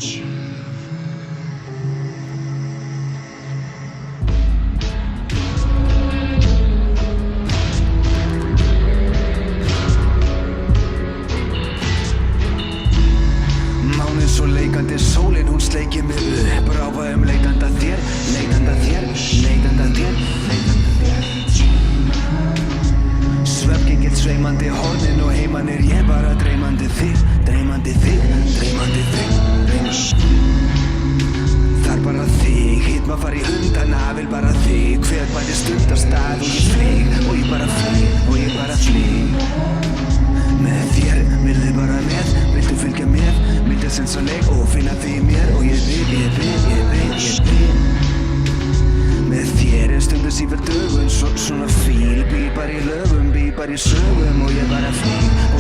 Mánuð svo leikandi sólin, hún sleikir mig upp. Ráfa leitanda þér, leitanda þér, leitanda þér, leitanda þér. Svefngengill sveimandi hornin og heiman ég bara dreymandi þig, dreymandi þig, dreymandi þig, dreymandi. Þar bara þig, hitt maður fara í hundana, vil bara þig. Hver bæði stundastað og ég flýg, og ég bara flýg, og ég bara flýg. Með þér, vilðu bara með, viltu fylgja með, viltu sensaleg og finna því mér. Og ég vil. Með þér stundu sífellt dögun, svona fíl, býr bara í lögum, býr bara í sögum. Og ég bara flýg.